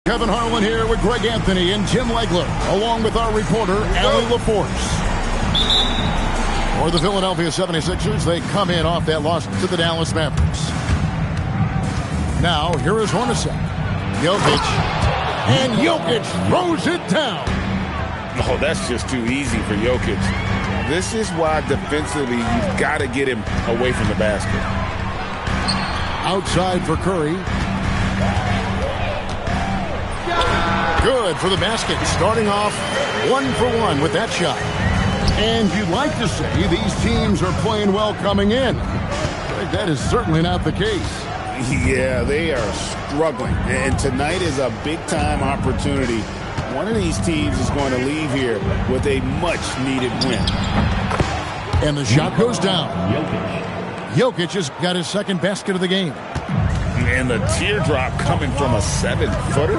Kevin Harlan here with Greg Anthony and Jim Legler, along with our reporter, Allie LaForce. For the Philadelphia 76ers, they come in off that loss to the Dallas Mavericks. Now, here is Hornacek. Jokic. And Jokic throws it down. Oh, that's just too easy for Jokic. This is why defensively you've got to get him away from the basket. Outside for Curry. Good for the basket, starting off 1-for-1 with that shot. And you'd like to say these teams are playing well coming in. But that is certainly not the case. Yeah, they are struggling. And tonight is a big-time opportunity. One of these teams is going to leave here with a much-needed win. And the shot goes down. Jokic has got his second basket of the game. And the teardrop coming from a 7-footer.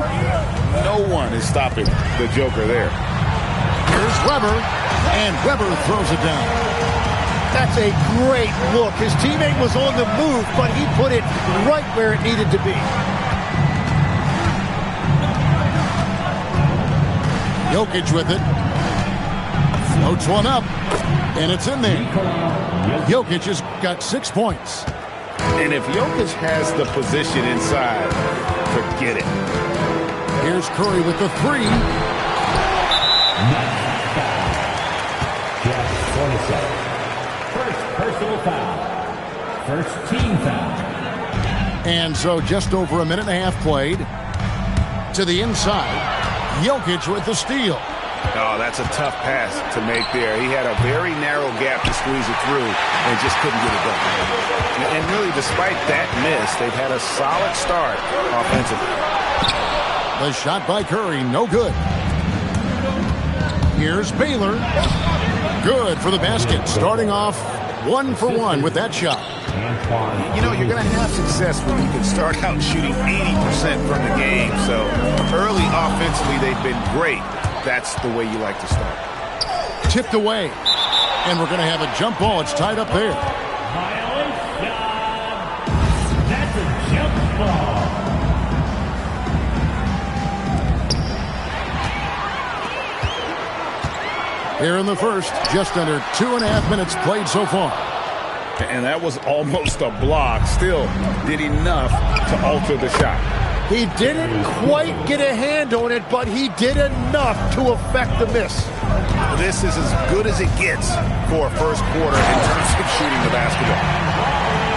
No one is stopping the Joker there. Here's Weber, and Weber throws it down. That's a great look. His teammate was on the move, but he put it right where it needed to be. Jokic with it. Floats one up, and it's in there. Jokic has got 6 points. And if Jokic has the position inside, forget it. Here's Curry with the three. First personal foul. First team foul. And so just over a minute and a half played. To the inside. Jokic with the steal. Oh, that's a tough pass to make there. He had a very narrow gap to squeeze it through and just couldn't get it done. And really, despite that miss, they've had a solid start offensively. The shot by Curry, no good. Here's Baylor. Good for the basket, starting off 1-for-1 with that shot. You know, you're going to have success when you can start out shooting 80% from the game. So early offensively, they've been great. That's the way you like to start. Tipped away. And we're going to have a jump ball. It's tied up there. Violation. That's a jump ball. Here in the first, just under 2.5 minutes played so far. And that was almost a block. Still did enough to alter the shot. He didn't quite get a hand on it, but he did enough to affect the miss. This is as good as it gets for a first quarter in terms of shooting the basketball.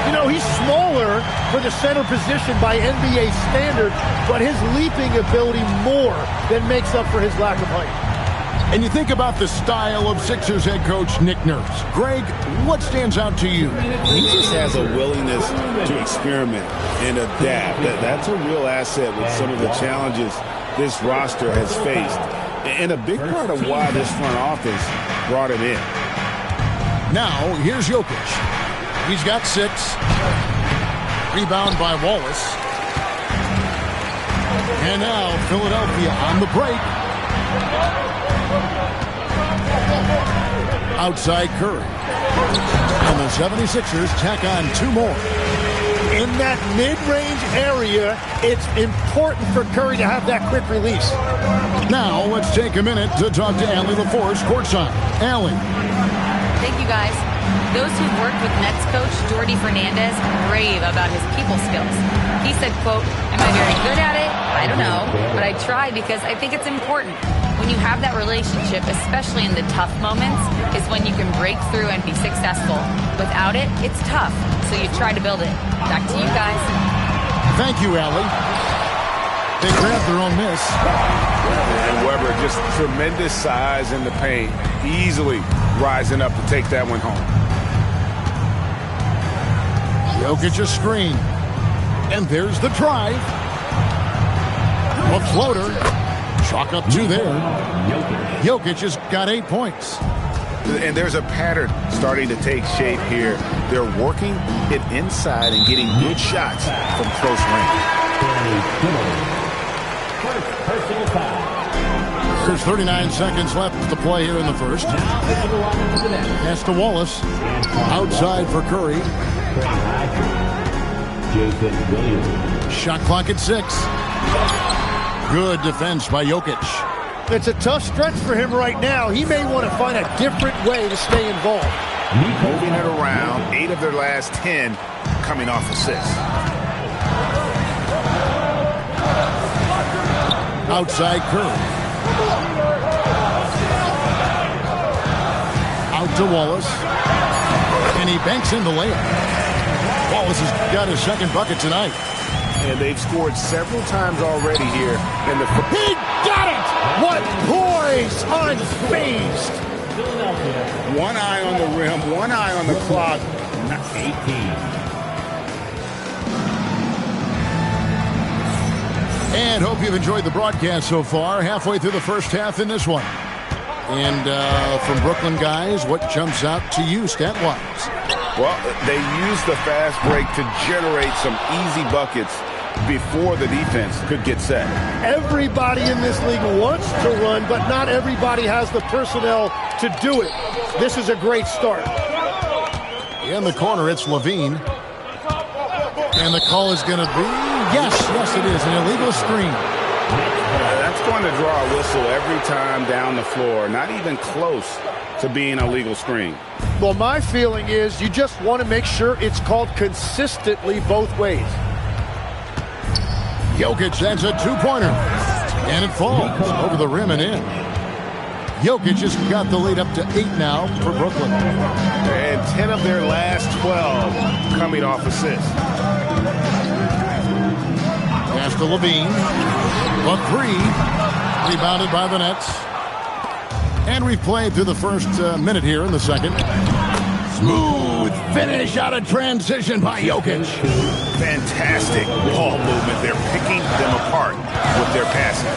You know, he's smaller for the center position by NBA standard, but his leaping ability more than makes up for his lack of height. And you think about the style of Sixers head coach Nick Nurse. Greg, what stands out to you? He just has a willingness to experiment and adapt. That's a real asset with some of the challenges this roster has faced. And a big part of why this front office brought him in. Now, here's Jokic. He's got 6. Rebound by Wallace. And now Philadelphia on the break. Outside Curry. And the 76ers tack on 2 more. In that mid-range area, it's important for Curry to have that quick release. Now, let's take a minute to talk to Allie LaForce courtside. Allie. Thank you, guys. Those who've worked with Nets coach Jordi Fernandez rave about his people skills. He said, quote, "Am I very good at it? I don't know, but I try because I think it's important. When you have that relationship, especially in the tough moments, is when you can break through and be successful. Without it, it's tough, so you try to build it." Back to you guys. Thank you, Allie. They grabbed their own miss. And Weber, just tremendous size in the paint, easily rising up to take that one home. Jokic a screen. And there's the drive. A floater. Chalk up 2 there. Jokic has got 8 points. And there's a pattern starting to take shape here. They're working it inside and getting good shots from close range. There's 39 seconds left to play here in the first. Pass to Wallace. Outside for Curry. Shot clock at 6. Good defense by Jokic. It's a tough stretch for him right now. He may want to find a different way to stay involved. Moving it around, 8 of their last 10 coming off assists. Outside Curry. Out to Wallace. And he banks in the layup. Wallace has got his second bucket tonight. And they've scored several times already here in the first. He got it! What poise! Unfazed! One eye on the rim, one eye on the clock. 18. And hope you've enjoyed the broadcast so far. Halfway through the first half in this one. And from Brooklyn guys, what jumps out to you stat-wise? Well, they used the fast break to generate some easy buckets before the defense could get set. Everybody in this league wants to run, but not everybody has the personnel to do it. This is a great start. In the corner, it's Levine. And the call is going to be, yes, it is, an illegal screen. That's going to draw a whistle every time down the floor. Not even close to being a legal screen. Well, my feeling is you just want to make sure it's called consistently both ways. Jokic, that's a two-pointer. And it falls over the rim and in. Jokic has got the lead up to 8 now for Brooklyn. And 10 of their last 12 coming off assists. Pass to Levine. A 3. Rebounded by the Nets. And we've played through the first minute here in the second. Smooth finish out of transition by Jokic. Fantastic ball movement. They're picking them apart with their passing.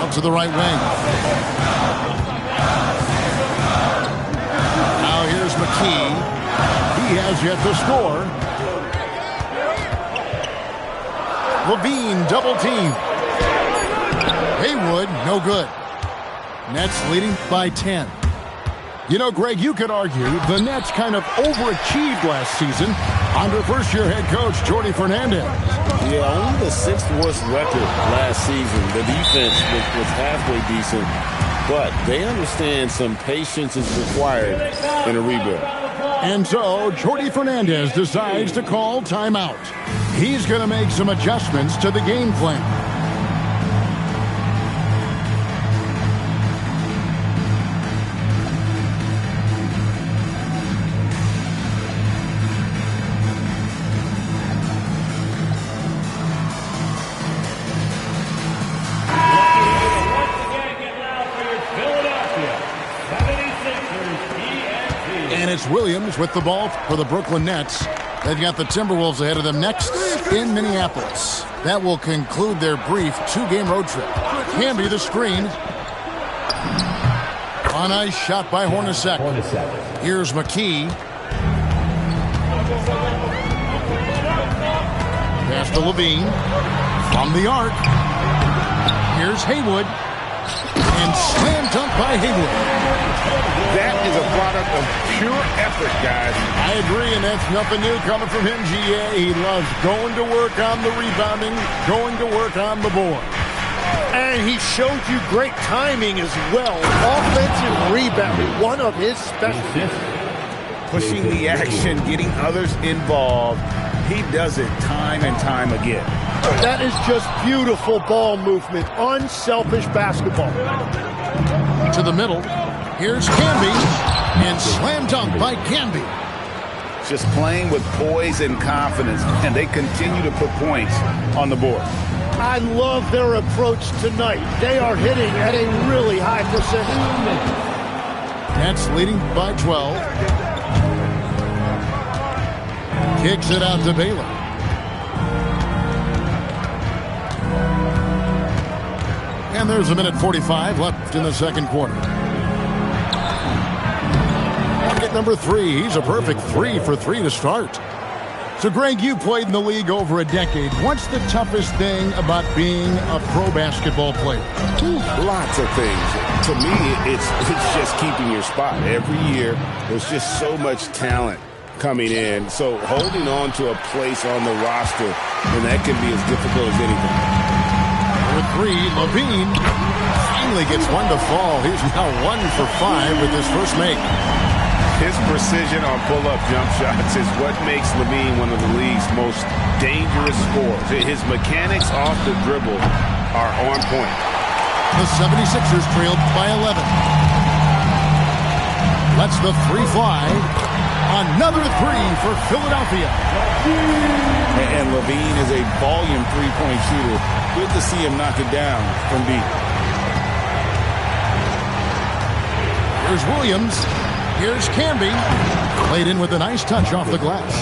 Out to the right wing. Now here's McKee. He has yet to score. Levine double team. Haywood, no good. Nets leading by 10. You know, Greg, you could argue the Nets kind of overachieved last season under first-year head coach Jordi Fernandez. Yeah, only the 6th worst record last season. The defense was halfway decent, but they understand some patience is required in a rebuild. And so Jordi Fernandez decides to call timeout. He's going to make some adjustments to the game plan. It's Williams with the ball for the Brooklyn Nets. They've got the Timberwolves ahead of them next in Minneapolis. That will conclude their brief 2-game road trip. Camby the screen. A nice shot by Hornacek. Here's McKee. Pass to Levine. From the arc. Here's Haywood. And slam dunk by Haywood. That is a product of pure effort, guys. I agree, and that's nothing new coming from him, GA. He loves going to work on the rebounding, going to work on the board. And he showed you great timing as well. Offensive rebounding, one of his specialties. Pushing the action, getting others involved. He does it time and time again. That is just beautiful ball movement, unselfish basketball. To the middle. Here's Camby, and slam dunk by Camby. Just playing with poise and confidence, and they continue to put points on the board. I love their approach tonight. They are hitting at a really high percentage. Nets leading by 12. Kicks it out to Baylor. And there's a minute 45 left in the second quarter. Bucket number 3. He's a perfect 3 for 3 to start. So, Greg, you played in the league over a decade. What's the toughest thing about being a pro basketball player? Lots of things. To me, it's just keeping your spot. Every year, there's just so much talent coming in. So holding on to a place on the roster, and that can be as difficult as anything. With three. LaVine finally gets one to fall. He's now 1 for 5 with his first make. His precision on pull-up jump shots is what makes LaVine one of the league's most dangerous scorers. His mechanics off the dribble are on point. The 76ers trailed by 11. Lets the three fly. Another three for Philadelphia. And LaVine is a volume three-point shooter. Good to see him knock it down from deep. Here's Williams. Here's Camby. Played in with a nice touch off the glass.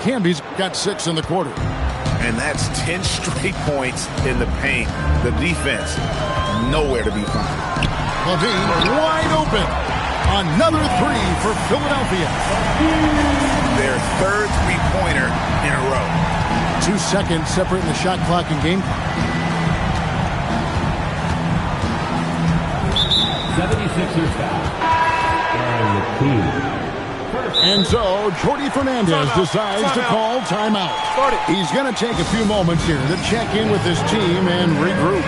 Camby's got 6 in the quarter. And that's 10 straight points in the paint. The defense, nowhere to be found. LaVine wide open. Another three for Philadelphia. Their third three-pointer in a row. 2 seconds separating the shot clock and game clock. 76ers foul. And so Jordi Fernandez decides to call timeout. He's going to take a few moments here to check in with his team and regroup.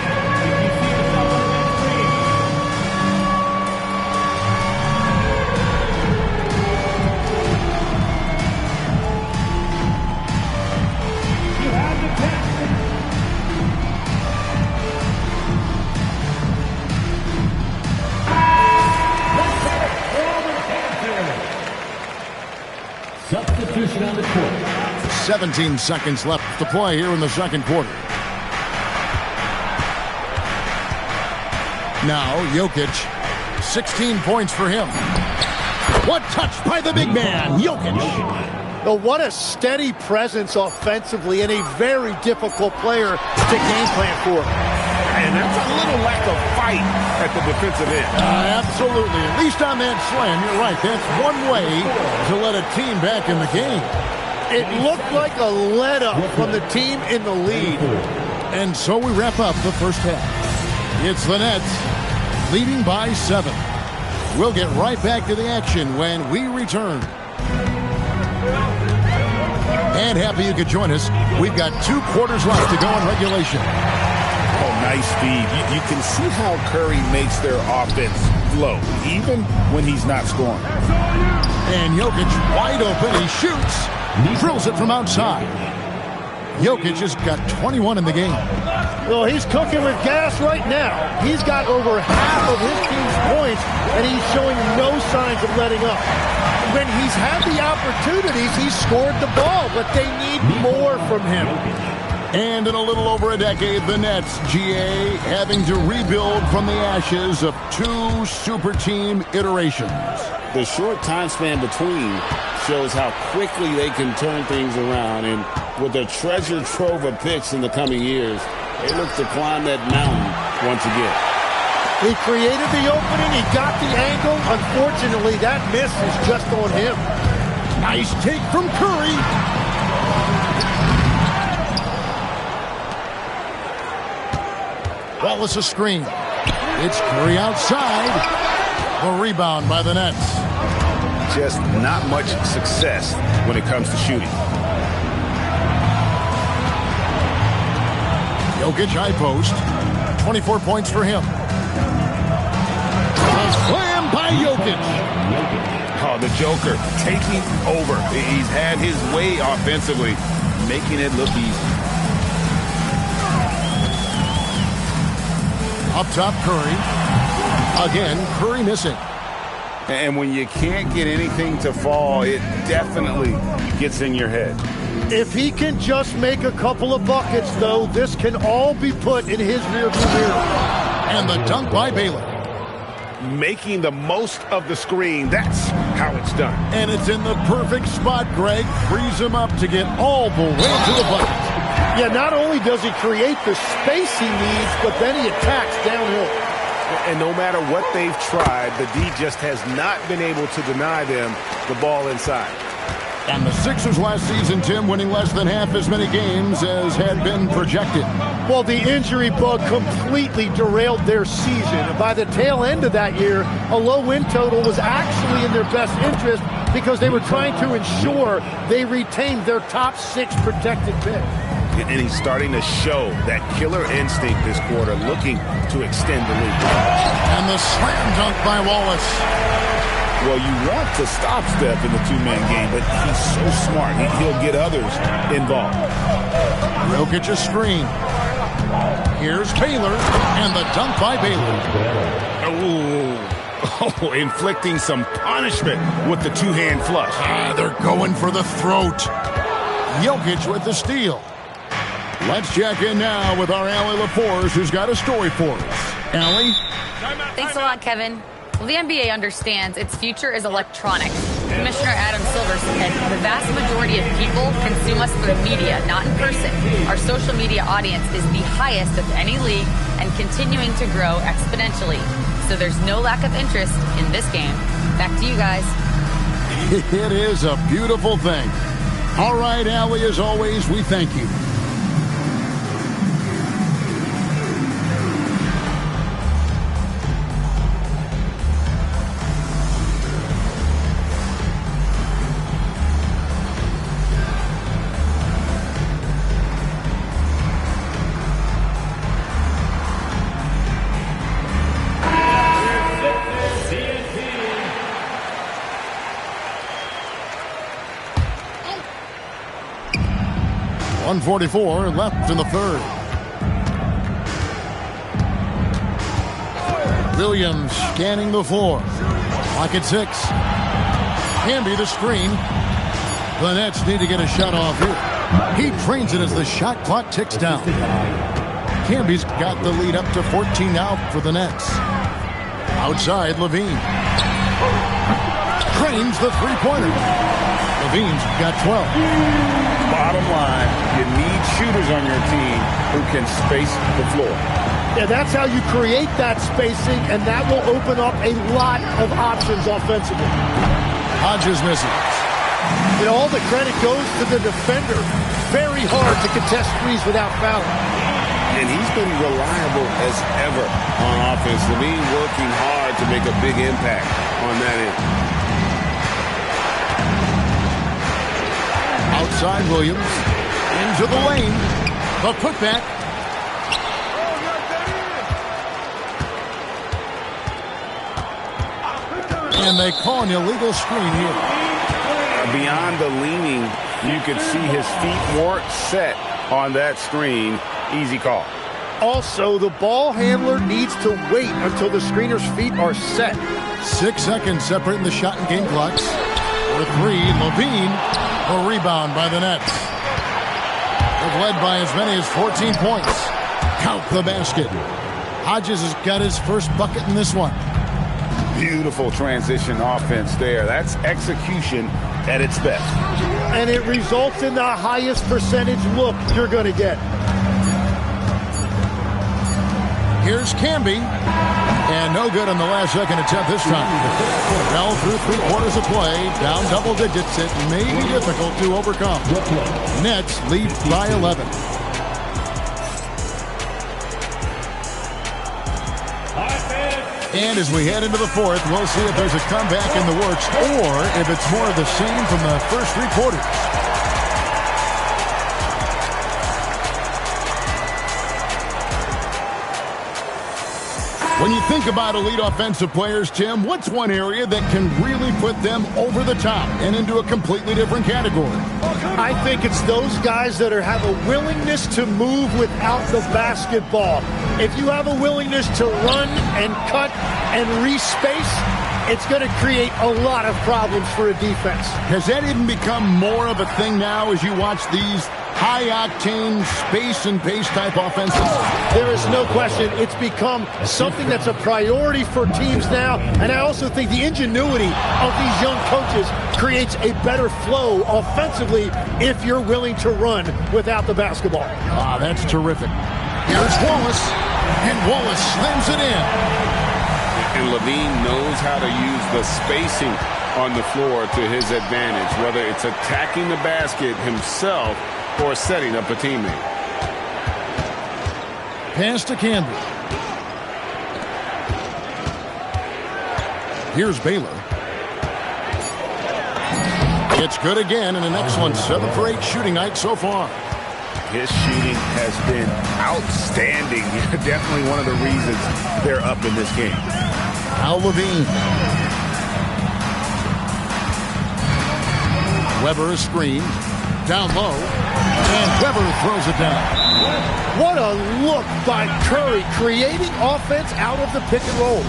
Substitution on the court. 17 seconds left to play here in the second quarter. Now Jokic, 16 points for him. What touch by the big man, Jokic. Oh, what a steady presence offensively and a very difficult player to game plan for. And that's a little lack of fight at the defensive end. Absolutely. At least on that slam, you're right. That's one way to let a team back in the game. It looked like a let-up from the team in the lead. And so we wrap up the first half. It's the Nets leading by 7. We'll get right back to the action when we return. And happy you could join us. We've got 2 quarters left to go in regulation. Oh, nice speed. You can see how Curry makes their offense flow, even when he's not scoring. And Jokic wide open. He shoots. Drills it from outside. Jokic has got 21 in the game. Well, he's cooking with gas right now. He's got over half of his team's points, and he's showing no signs of letting up. When he's had the opportunities, he's scored the ball, but they need more from him. And in a little over a decade, the Nets, GA, having to rebuild from the ashes of 2 super team iterations. The short time span between shows how quickly they can turn things around. And with a treasure trove of picks in the coming years, they look to climb that mountain once again. He created the opening. He got the angle. Unfortunately, that miss is just on him. Nice take from Curry. Wallace a screen. It's Curry outside. A rebound by the Nets. Just not much success when it comes to shooting. Jokic high post. 24 points for him. A slam by Jokic. Oh, the Joker taking over. He's had his way offensively, making it look easy. Up top, Curry. Again, Curry missing. And when you can't get anything to fall, it definitely gets in your head. If he can just make a couple of buckets, though, this can all be put in his rearview mirror. And the dunk by Baylor. Making the most of the screen, that's how it's done. And it's in the perfect spot, Greg. Frees him up to get all the way to the bucket. Yeah, not only does he create the space he needs, but then he attacks downhill. And no matter what they've tried, the D just has not been able to deny them the ball inside. And the Sixers last season, Tim, winning less than half as many games as had been projected. Well, the injury bug completely derailed their season. And by the tail end of that year, a low win total was actually in their best interest because they were trying to ensure they retained their top 6 protected pick. and he's starting to show that killer instinct this quarter, looking to extend the lead. And the slam dunk by Wallace. Well, you want to stop Steph in the two-man game, but he's so smart. He'll get others involved. Jokic a screen. Here's Baylor, and the dunk by Baylor. Oh, inflicting some punishment with the two-hand flush. They're going for the throat. Jokic with the steal. Let's check in now with our Allie LaForce, who's got a story for us. Allie? Thanks a lot, Kevin. Well, the NBA understands its future is electronic. Commissioner Adam Silver said the vast majority of people consume us through media, not in person. Our social media audience is the highest of any league and continuing to grow exponentially. So there's no lack of interest in this game. Back to you guys. It is a beautiful thing. All right, Allie, as always, we thank you. .144 left in the third. Williams scanning the floor. Clock at 6. Camby the screen. The Nets need to get a shot off here. He trains it as the shot clock ticks down. Camby's got the lead up to 14 now for the Nets. Outside, Levine. Trains the three-pointer. Levine's got 12. Bottom line, you need shooters on your team who can space the floor. Yeah, that's how you create that spacing, and that will open up a lot of options offensively. Hodges misses. You know, all the credit goes to the defender. Very hard to contest threes without fouling. And he's been reliable as ever on offense. Levine working hard to make a big impact on that end. Outside Williams, into the lane, the putback. And they call an illegal screen here. Beyond the leaning, you could see his feet weren't set on that screen. Easy call. Also, the ball handler needs to wait until the screener's feet are set. 6 seconds separating the shot and game clocks. For three, Levine. A rebound by the Nets. They've led by as many as 14 points. Count the basket. Hodges has got his first bucket in this one. Beautiful transition offense there. That's execution at its best. And it results in the highest percentage look you're going to get. Here's Camby. And no good on the last second attempt this time. Well, through 3 quarters of play, down double digits, it may be difficult to overcome. Nets lead by 11. And as we head into the fourth, we'll see if there's a comeback in the works or if it's more of the same from the first 3 quarters. When you think about elite offensive players, Tim, what's one area that can really put them over the top and into a completely different category? I think it's those guys that have a willingness to move without the basketball. If you have a willingness to run and cut and respace, it's going to create a lot of problems for a defense. Has that even become more of a thing now as you watch these high-octane space and pace type offenses? There is no question. It's become something that's a priority for teams now. And I also think the ingenuity of these young coaches creates a better flow offensively if you're willing to run without the basketball. Ah, that's terrific. Here's Wallace, and Wallace slams it in. And Levine knows how to use the spacing on the floor to his advantage, whether it's attacking the basket himself or setting up a teammate. Pass to Camby. Here's Baylor. It's good again, and an excellent 7 for 8 shooting night so far. His shooting has been outstanding. Definitely one of the reasons they're up in this game. Al Levine. Weber screens. Down low. And Weber throws it down. What a look by Curry, creating offense out of the pick and roll.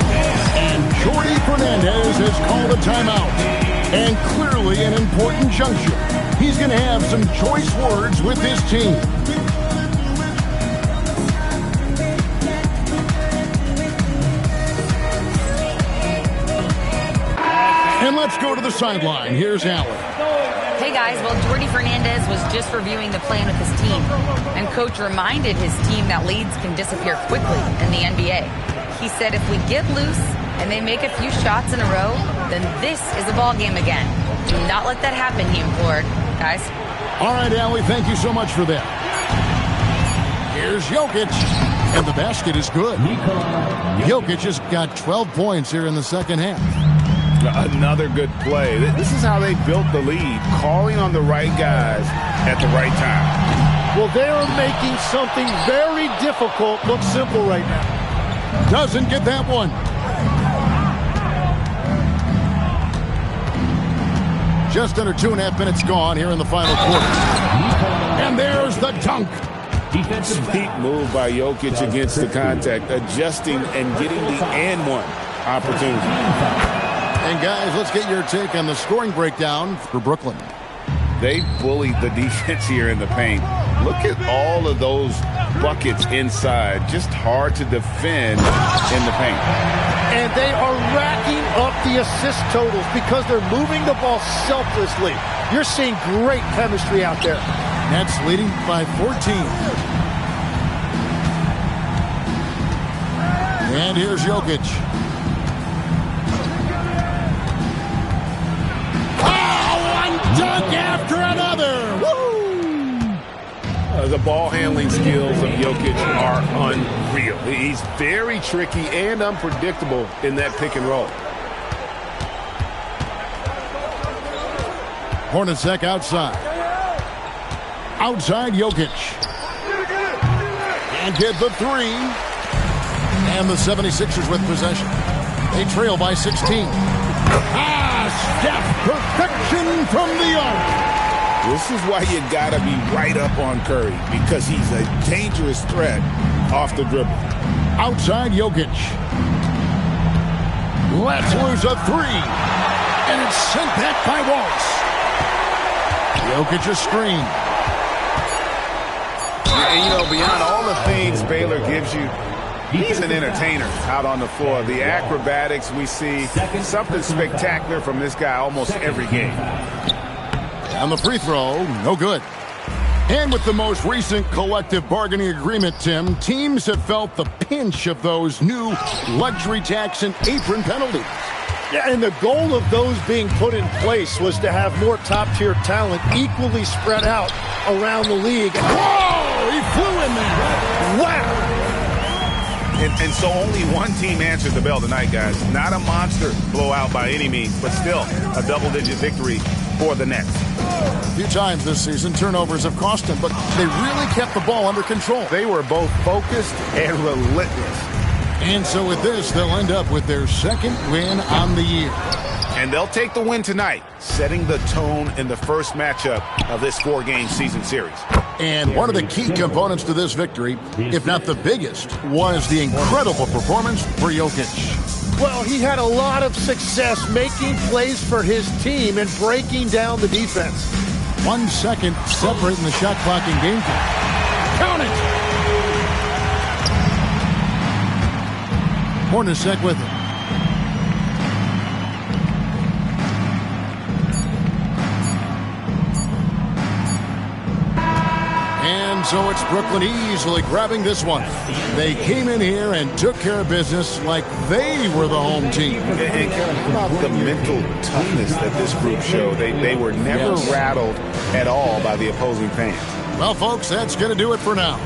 And Jordi Fernandez has called a timeout. And clearly an important juncture. He's going to have some choice words with his team. And let's go to the sideline. Here's Allen. Hey guys, well, Jordi Fernandez was just reviewing the plan with his team, and coach reminded his team that leads can disappear quickly in the NBA. He said if we get loose and they make a few shots in a row, then this is a ball game again. Do not let that happen, he implored. Guys. All right, Allie, thank you so much for that. Here's Jokic, and the basket is good. Jokic has got 12 points here in the second half. Another good play. This is how they built the lead, calling on the right guys at the right time. Well, they're making something very difficult look simple right now. Doesn't get that one. Just under 2.5 minutes gone here in the final quarter. And there's the dunk. Sweet move by Jokic against the contact, adjusting and getting the and one opportunity. And guys, let's get your take on the scoring breakdown for Brooklyn. They bullied the defense here in the paint. Look at all of those buckets inside. Just hard to defend in the paint. And they are racking up the assist totals because they're moving the ball selflessly. You're seeing great chemistry out there. Nets leading by 14. And here's Jokic. Dunk after another. Woo! The ball handling skills of Jokic are unreal. He's very tricky and unpredictable in that pick and roll. Hornacek outside. Outside Jokic. And get the three. And the 76ers with possession. They trail by 16. Steph, perfection from the arc. This is why you gotta be right up on Curry, because he's a dangerous threat off the dribble. Outside Jokic. Let's lose a three. And it's sent back by Wallace. Jokic a screen. And you know, beyond all the things Baylor gives you, he's an entertainer out on the floor. The acrobatics we see, something spectacular from this guy almost every game. On the free throw, no good. And with the most recent collective bargaining agreement, Tim, teams have felt the pinch of those new luxury tax and apron penalties. Yeah, and the goal of those being put in place was to have more top-tier talent equally spread out around the league. Whoa! He flew in there. Wow! And so only one team answered the bell tonight, guys. Not a monster blowout by any means, but still a double-digit victory for the Nets. A few times this season, turnovers have cost them, but they really kept the ball under control. They were both focused and relentless. And so with this, they'll end up with their second win on the year. And they'll take the win tonight, setting the tone in the first matchup of this 4-game season series. And one of the key components to this victory, if not the biggest, was the incredible performance for Jokic. Well, he had a lot of success making plays for his team and breaking down the defense. 1 second separating the shot clock in game time. Count it! Hornacek with it. And so it's Brooklyn easily grabbing this one. They came in here and took care of business like they were the home team. And how about the mental toughness that this group showed? They were never rattled at all by the opposing fans. Well, folks, that's going to do it for now.